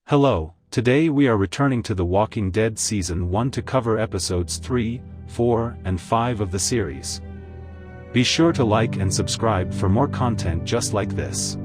Hello, today we are returning to The Walking Dead Season 1 to cover episodes 3, 4, and 5 of the series. Be sure to like and subscribe for more content just like this.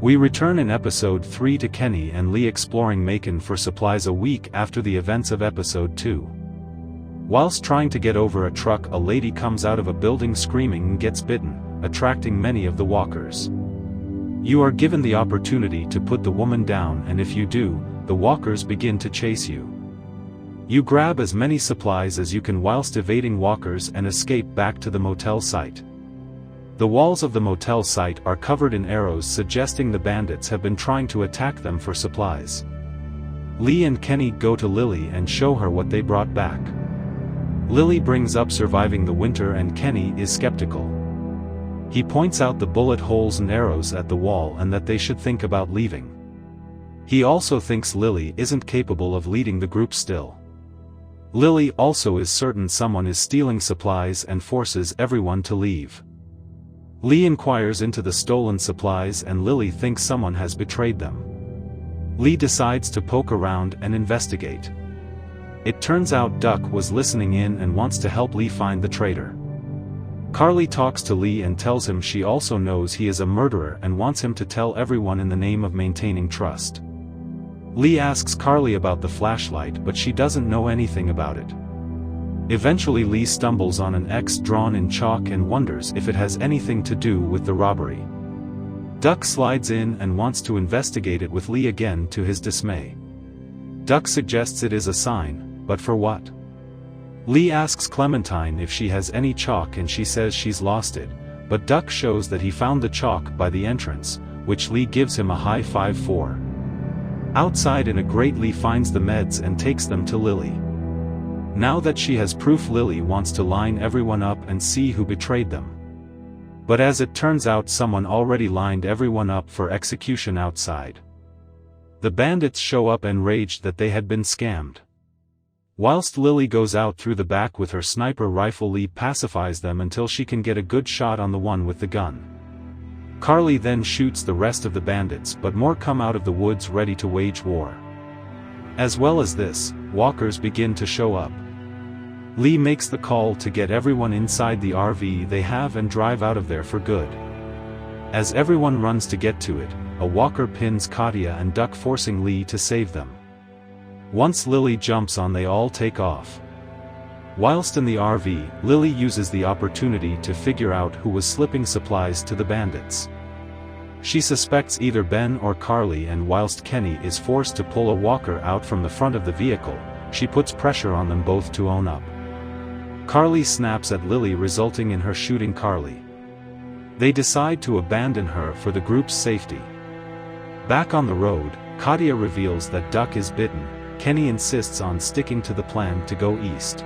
We return in episode 3 to Kenny and Lee exploring Macon for supplies a week after the events of episode 2. Whilst trying to get over a truck, a lady comes out of a building screaming and gets bitten, attracting many of the walkers. You are given the opportunity to put the woman down, and if you do, the walkers begin to chase you. You grab as many supplies as you can whilst evading walkers and escape back to the motel site. The walls of the motel site are covered in arrows suggesting the bandits have been trying to attack them for supplies. Lee and Kenny go to Lily and show her what they brought back. Lily brings up surviving the winter and Kenny is skeptical. He points out the bullet holes and arrows at the wall and that they should think about leaving. He also thinks Lily isn't capable of leading the group still. Lily also is certain someone is stealing supplies and forces everyone to leave. Lee inquires into the stolen supplies and Lily thinks someone has betrayed them. Lee decides to poke around and investigate. It turns out Duck was listening in and wants to help Lee find the traitor. Carly talks to Lee and tells him she also knows he is a murderer and wants him to tell everyone in the name of maintaining trust. Lee asks Carly about the flashlight, but she doesn't know anything about it. Eventually Lee stumbles on an X drawn in chalk and wonders if it has anything to do with the robbery. Duck slides in and wants to investigate it with Lee again, to his dismay. Duck suggests it is a sign, but for what? Lee asks Clementine if she has any chalk and she says she's lost it, but Duck shows that he found the chalk by the entrance, which Lee gives him a high five for. Outside in a grate, Lee finds the meds and takes them to Lily. Now that she has proof, Lily wants to line everyone up and see who betrayed them. But as it turns out, someone already lined everyone up for execution outside. The bandits show up enraged that they had been scammed. Whilst Lily goes out through the back with her sniper rifle, Lee pacifies them until she can get a good shot on the one with the gun. Carly then shoots the rest of the bandits, but more come out of the woods ready to wage war. As well as this, walkers begin to show up. Lee makes the call to get everyone inside the RV they have and drive out of there for good. As everyone runs to get to it, a walker pins Katya and Duck, forcing Lee to save them. Once Lily jumps on, they all take off. Whilst in the RV, Lily uses the opportunity to figure out who was slipping supplies to the bandits. She suspects either Ben or Carly, and whilst Kenny is forced to pull a walker out from the front of the vehicle, she puts pressure on them both to own up. Carly snaps at Lily, resulting in her shooting Carly. They decide to abandon her for the group's safety. Back on the road, Katya reveals that Duck is bitten. Kenny insists on sticking to the plan to go east.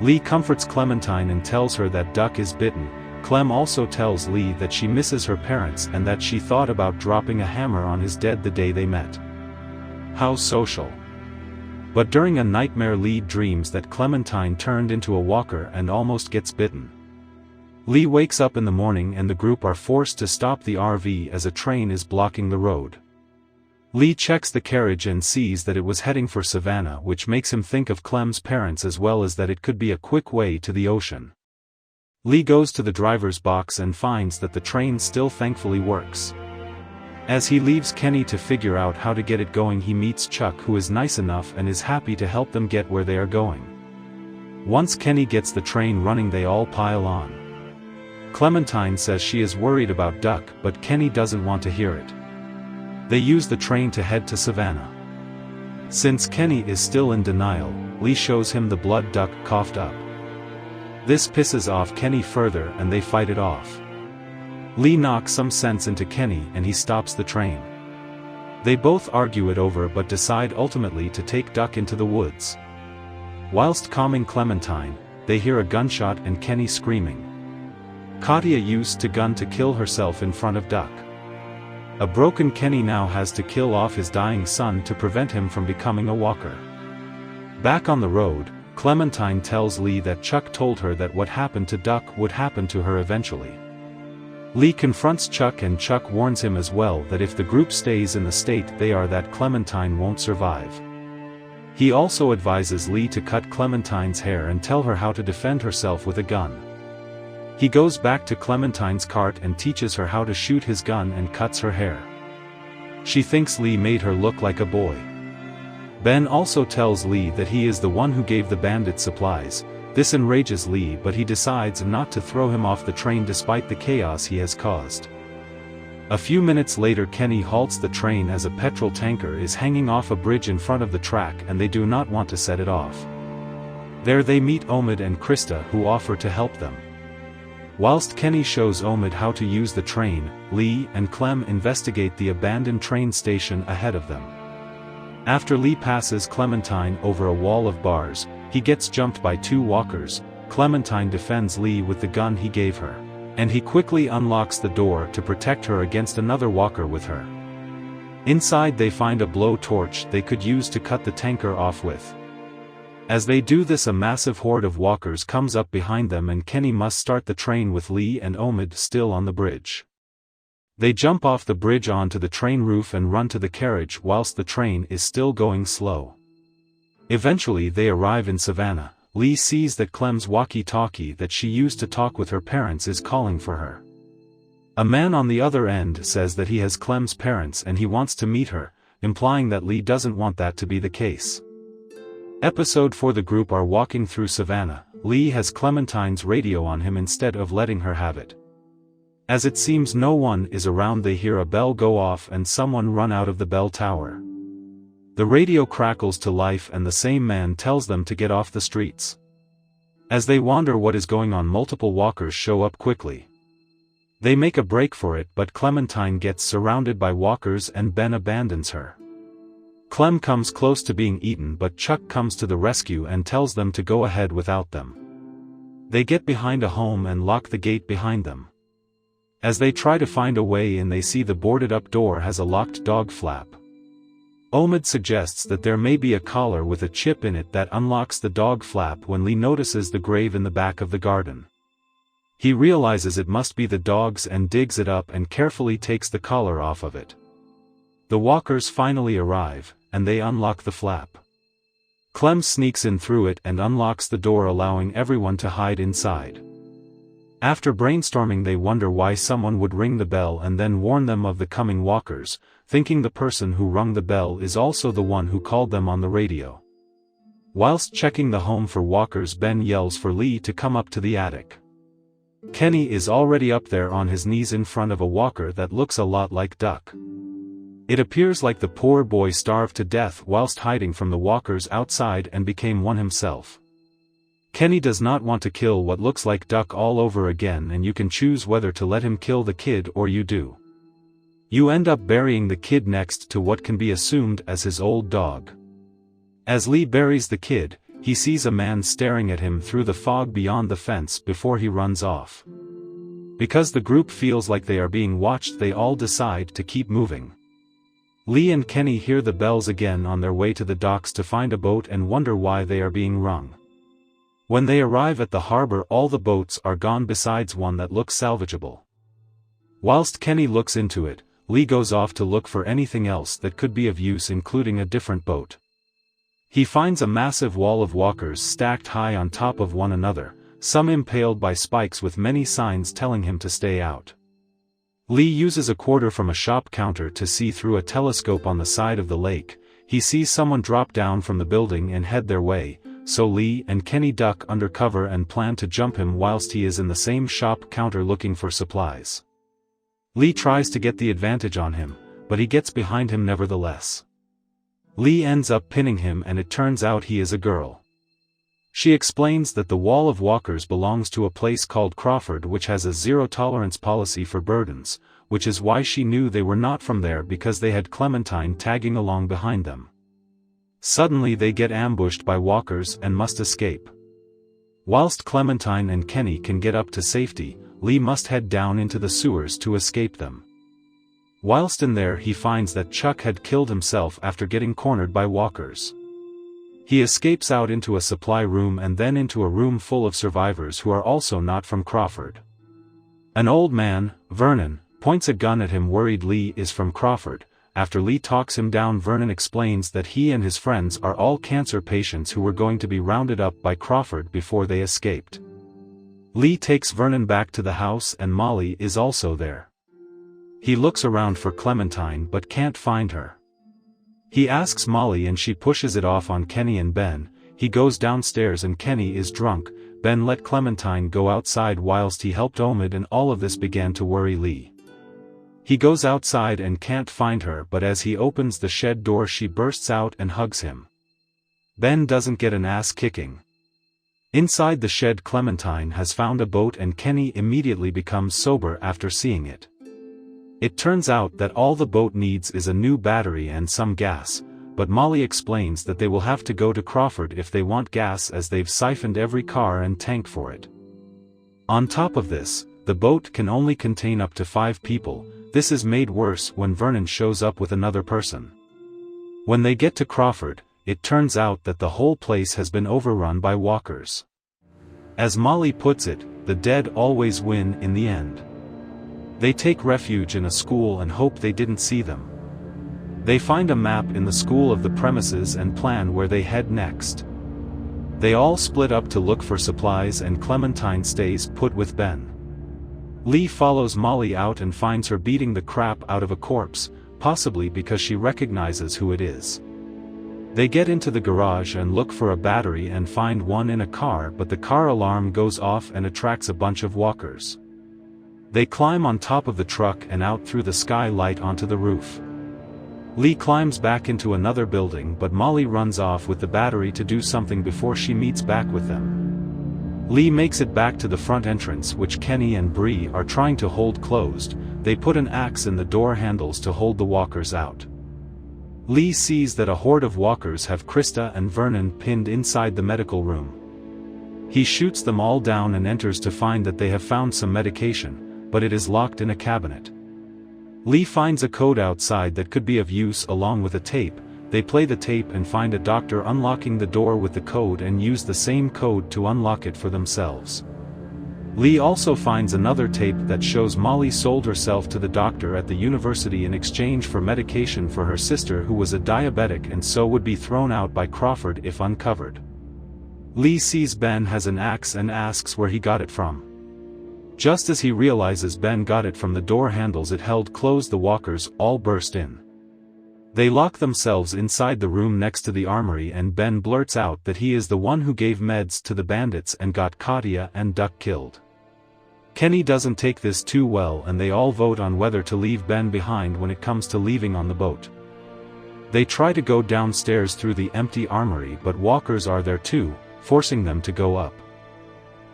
Lee comforts Clementine and tells her that Duck is bitten. Clem also tells Lee that she misses her parents and that she thought about dropping a hammer on his dead the day they met. How social. But during a nightmare, Lee dreams that Clementine turned into a walker and almost gets bitten. Lee wakes up in the morning and the group are forced to stop the RV as a train is blocking the road. Lee checks the carriage and sees that it was heading for Savanah, which makes him think of Clem's parents, as well as that it could be a quick way to the ocean. Lee goes to the driver's box and finds that the train still thankfully works. As he leaves Kenny to figure out how to get it going, he meets Chuck, who is nice enough and is happy to help them get where they are going. Once Kenny gets the train running, they all pile on. Clementine says she is worried about Duck, but Kenny doesn't want to hear it. They use the train to head to Savanah. Since Kenny is still in denial, Lee shows him the blood Duck coughed up. This pisses off Kenny further and they fight it off. Lee knocks some sense into Kenny and he stops the train. They both argue it over but decide ultimately to take Duck into the woods. Whilst calming Clementine, they hear a gunshot and Kenny screaming. Katya used the gun to kill herself in front of Duck. A broken Kenny now has to kill off his dying son to prevent him from becoming a walker. Back on the road, Clementine tells Lee that Chuck told her that what happened to Duck would happen to her eventually. Lee confronts Chuck and Chuck warns him as well that if the group stays in the state they are that Clementine won't survive. He also advises Lee to cut Clementine's hair and tell her how to defend herself with a gun. He goes back to Clementine's cart and teaches her how to shoot his gun and cuts her hair. She thinks Lee made her look like a boy. Ben also tells Lee that he is the one who gave the bandit supplies. This enrages Lee, but he decides not to throw him off the train despite the chaos he has caused. A few minutes later Kenny halts the train as a petrol tanker is hanging off a bridge in front of the track and they do not want to set it off. There they meet Omid and Krista, who offer to help them. Whilst Kenny shows Omid how to use the train, Lee and Clem investigate the abandoned train station ahead of them. After Lee passes Clementine over a wall of bars, he gets jumped by two walkers. Clementine defends Lee with the gun he gave her, and he quickly unlocks the door to protect her against another walker with her. Inside they find a blowtorch they could use to cut the tanker off with. As they do this, a massive horde of walkers comes up behind them and Kenny must start the train with Lee and Omid still on the bridge. They jump off the bridge onto the train roof and run to the carriage whilst the train is still going slow. Eventually they arrive in Savanah. Lee sees that Clem's walkie-talkie that she used to talk with her parents is calling for her. A man on the other end says that he has Clem's parents and he wants to meet her, implying that Lee doesn't want that to be the case. Episode 4. The group are walking through Savanah. Lee has Clementine's radio on him instead of letting her have it. As it seems no one is around, they hear a bell go off and someone run out of the bell tower. The radio crackles to life and the same man tells them to get off the streets. As they wonder what is going on, multiple walkers show up quickly. They make a break for it, but Clementine gets surrounded by walkers and Ben abandons her. Clem comes close to being eaten, but Chuck comes to the rescue and tells them to go ahead without them. They get behind a home and lock the gate behind them. As they try to find a way in, they see the boarded-up door has a locked dog flap. Omid suggests that there may be a collar with a chip in it that unlocks the dog flap when Lee notices the grave in the back of the garden. He realizes it must be the dog's and digs it up and carefully takes the collar off of it. The walkers finally arrive, and they unlock the flap. Clem sneaks in through it and unlocks the door, allowing everyone to hide inside. After brainstorming, they wonder why someone would ring the bell and then warn them of the coming walkers, thinking the person who rung the bell is also the one who called them on the radio. Whilst checking the home for walkers, Ben yells for Lee to come up to the attic. Kenny is already up there on his knees in front of a walker that looks a lot like Duck. It appears like the poor boy starved to death whilst hiding from the walkers outside and became one himself. Kenny does not want to kill what looks like Duck all over again, and you can choose whether to let him kill the kid or you do. You end up burying the kid next to what can be assumed as his old dog. As Lee buries the kid, he sees a man staring at him through the fog beyond the fence before he runs off. Because the group feels like they are being watched, they all decide to keep moving. Lee and Kenny hear the bells again on their way to the docks to find a boat and wonder why they are being rung. When they arrive at the harbor, all the boats are gone besides one that looks salvageable. Whilst Kenny looks into it, Lee goes off to look for anything else that could be of use, including a different boat. He finds a massive wall of walkers stacked high on top of one another, some impaled by spikes with many signs telling him to stay out. Lee uses a quarter from a shop counter to see through a telescope on the side of the lake. He sees someone drop down from the building and head their way, so Lee and Kenny duck under cover and plan to jump him whilst he is in the same shop counter looking for supplies. Lee tries to get the advantage on him, but he gets behind him nevertheless. Lee ends up pinning him and it turns out he is a girl. She explains that the wall of walkers belongs to a place called Crawford, which has a zero-tolerance policy for burdens, which is why she knew they were not from there, because they had Clementine tagging along behind them. Suddenly they get ambushed by walkers and must escape. Whilst Clementine and Kenny can get up to safety, Lee must head down into the sewers to escape them. Whilst in there, he finds that Chuck had killed himself after getting cornered by walkers. He escapes out into a supply room and then into a room full of survivors who are also not from Crawford. An old man, Vernon, points a gun at him worried Lee is from Crawford. After Lee talks him down, Vernon explains that he and his friends are all cancer patients who were going to be rounded up by Crawford before they escaped. Lee takes Vernon back to the house and Molly is also there. He looks around for Clementine but can't find her. He asks Molly and she pushes it off on Kenny and Ben. He goes downstairs and Kenny is drunk. Ben let Clementine go outside whilst he helped Omid, and all of this began to worry Lee. He goes outside and can't find her, but as he opens the shed door she bursts out and hugs him. Ben doesn't get an ass kicking. Inside the shed Clementine has found a boat and Kenny immediately becomes sober after seeing it. It turns out that all the boat needs is a new battery and some gas, but Molly explains that they will have to go to Crawford if they want gas as they've siphoned every car and tank for it. On top of this, the boat can only contain up to 5 people. This is made worse when Vernon shows up with another person. When they get to Crawford, it turns out that the whole place has been overrun by walkers. As Molly puts it, the dead always win in the end. They take refuge in a school and hope they didn't see them. They find a map in the school of the premises and plan where they head next. They all split up to look for supplies and Clementine stays put with Ben. Lee follows Molly out and finds her beating the crap out of a corpse, possibly because she recognizes who it is. They get into the garage and look for a battery and find one in a car, but the car alarm goes off and attracts a bunch of walkers. They climb on top of the truck and out through the skylight onto the roof. Lee climbs back into another building, but Molly runs off with the battery to do something before she meets back with them. Lee makes it back to the front entrance, which Kenny and Bree are trying to hold closed. They put an axe in the door handles to hold the walkers out. Lee sees that a horde of walkers have Krista and Vernon pinned inside the medical room. He shoots them all down and enters to find that they have found some medication, but it is locked in a cabinet. Lee finds a code outside that could be of use along with a tape. They play the tape and find a doctor unlocking the door with the code and use the same code to unlock it for themselves. Lee also finds another tape that shows Molly sold herself to the doctor at the university in exchange for medication for her sister who was a diabetic and so would be thrown out by Crawford if uncovered. Lee sees Ben has an axe and asks where he got it from. Just as he realizes Ben got it from the door handles it held closed, the walkers all burst in. They lock themselves inside the room next to the armory and Ben blurts out that he is the one who gave meds to the bandits and got Katia and Duck killed. Kenny doesn't take this too well and they all vote on whether to leave Ben behind when it comes to leaving on the boat. They try to go downstairs through the empty armory but walkers are there too, forcing them to go up.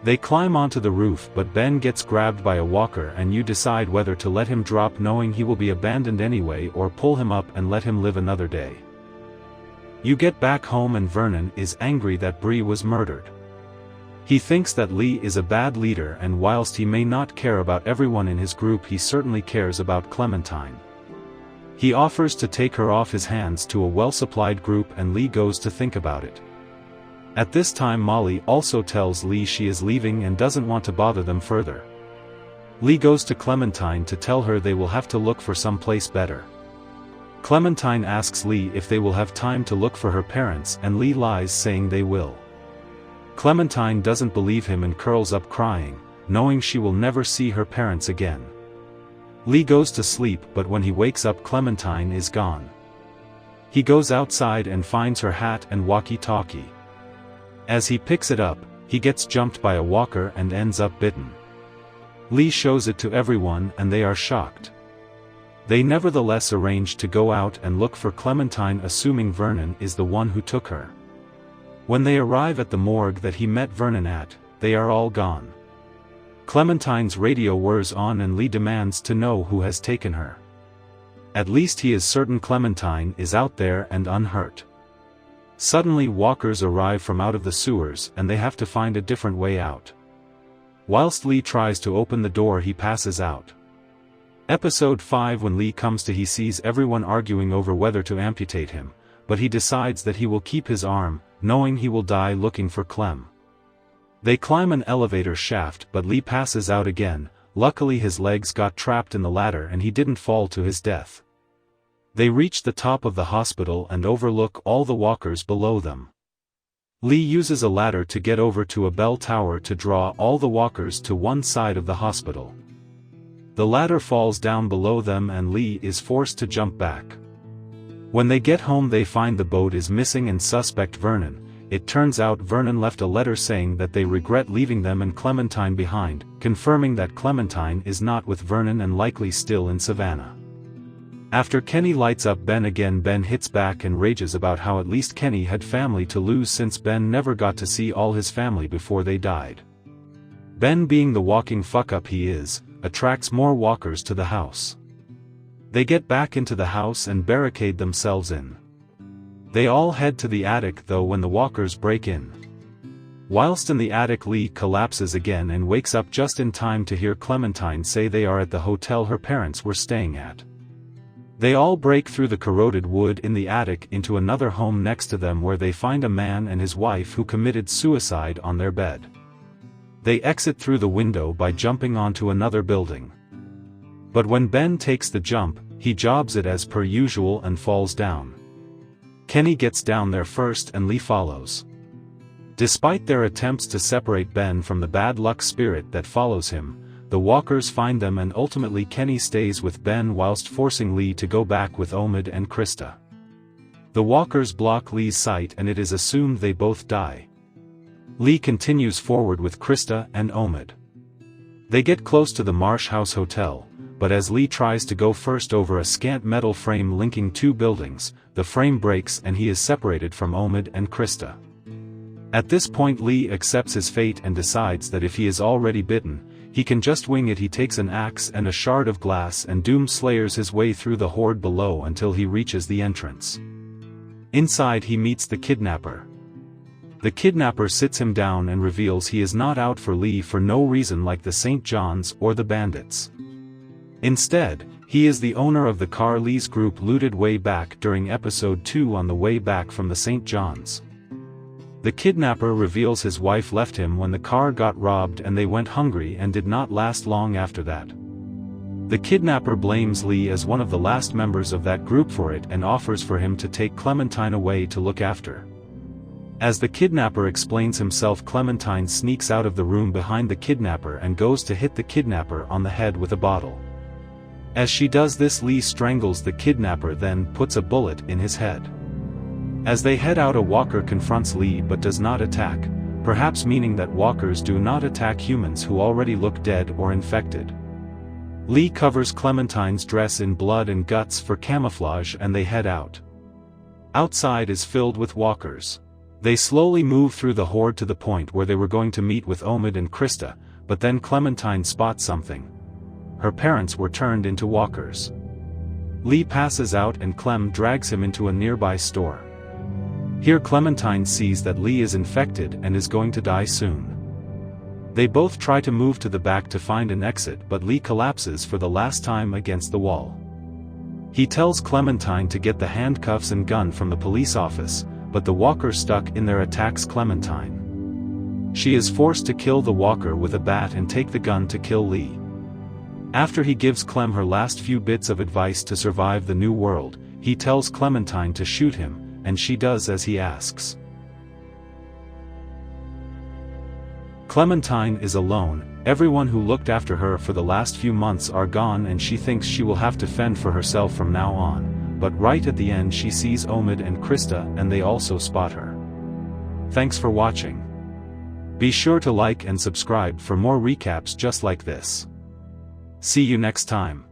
They climb onto the roof but Ben gets grabbed by a walker and you decide whether to let him drop knowing he will be abandoned anyway or pull him up and let him live another day. You get back home and Vernon is angry that Bree was murdered. He thinks that Lee is a bad leader and whilst he may not care about everyone in his group he certainly cares about Clementine. He offers to take her off his hands to a well-supplied group and Lee goes to think about it. At this time Molly also tells Lee she is leaving and doesn't want to bother them further. Lee goes to Clementine to tell her they will have to look for some place better. Clementine asks Lee if they will have time to look for her parents and Lee lies saying they will. Clementine doesn't believe him and curls up crying, knowing she will never see her parents again. Lee goes to sleep but when he wakes up Clementine is gone. He goes outside and finds her hat and walkie-talkie. As he picks it up, he gets jumped by a walker and ends up bitten. Lee shows it to everyone and they are shocked. They nevertheless arrange to go out and look for Clementine assuming Vernon is the one who took her. When they arrive at the morgue that he met Vernon at, they are all gone. Clementine's radio whirs on and Lee demands to know who has taken her. At least he is certain Clementine is out there and unhurt. Suddenly walkers arrive from out of the sewers and they have to find a different way out. Whilst Lee tries to open the door he passes out. Episode 5 When Lee comes to he sees everyone arguing over whether to amputate him, but he decides that he will keep his arm, knowing he will die looking for Clem. They climb an elevator shaft but Lee passes out again, luckily his legs got trapped in the ladder and he didn't fall to his death. They reach the top of the hospital and overlook all the walkers below them. Lee uses a ladder to get over to a bell tower to draw all the walkers to one side of the hospital. The ladder falls down below them and Lee is forced to jump back. When they get home they find the boat is missing and suspect Vernon. It turns out Vernon left a letter saying that they regret leaving them and Clementine behind, confirming that Clementine is not with Vernon and likely still in Savanah. After Kenny lights up Ben again, Ben hits back and rages about how at least Kenny had family to lose since Ben never got to see all his family before they died. Ben, being the walking fuck-up he is, attracts more walkers to the house. They get back into the house and barricade themselves in. They all head to the attic though when the walkers break in. Whilst in the attic, Lee collapses again and wakes up just in time to hear Clementine say they are at the hotel her parents were staying at. They all break through the corroded wood in the attic into another home next to them where they find a man and his wife who committed suicide on their bed. They exit through the window by jumping onto another building. But when Ben takes the jump, he jobs it as per usual and falls down. Kenny gets down there first and Lee follows. Despite their attempts to separate Ben from the bad luck spirit that follows him, the walkers find them and ultimately Kenny stays with Ben whilst forcing Lee to go back with Omid and Krista. The walkers block Lee's sight and it is assumed they both die. Lee continues forward with Krista and Omid. They get close to the Marsh House Hotel, but as Lee tries to go first over a scant metal frame linking two buildings, the frame breaks and he is separated from Omid and Krista. At this point Lee accepts his fate and decides that if he is already bitten, he can just wing it. He takes an axe and a shard of glass and doom slayers his way through the horde below until he reaches the entrance. Inside he meets the kidnapper. The kidnapper sits him down and reveals he is not out for Lee for no reason like the St. John's or the bandits. Instead, he is the owner of the car Lee's group looted way back during episode 2 on the way back from the St. John's. The kidnapper reveals his wife left him when the car got robbed and they went hungry and did not last long after that. The kidnapper blames Lee as one of the last members of that group for it and offers for him to take Clementine away to look after. As the kidnapper explains himself, Clementine sneaks out of the room behind the kidnapper and goes to hit the kidnapper on the head with a bottle. As she does this, Lee strangles the kidnapper then puts a bullet in his head. As they head out, a walker confronts Lee but does not attack, perhaps meaning that walkers do not attack humans who already look dead or infected. Lee covers Clementine's dress in blood and guts for camouflage and they head out. Outside is filled with walkers. They slowly move through the horde to the point where they were going to meet with Omid and Krista, but then Clementine spots something. Her parents were turned into walkers. Lee passes out and Clem drags him into a nearby store. Here Clementine sees that Lee is infected and is going to die soon. They both try to move to the back to find an exit, but Lee collapses for the last time against the wall. He tells Clementine to get the handcuffs and gun from the police office, but the walker stuck in there attacks Clementine. She is forced to kill the walker with a bat and take the gun to kill Lee. After he gives Clem her last few bits of advice to survive the new world, he tells Clementine to shoot him, and she does as he asks. Clementine is alone. Everyone who looked after her for the last few months are gone and she thinks she will have to fend for herself from now on, but right at the end she sees Omid and Krista and they also spot her. Thanks for watching. Be sure to like and subscribe for more recaps just like this. See you next time.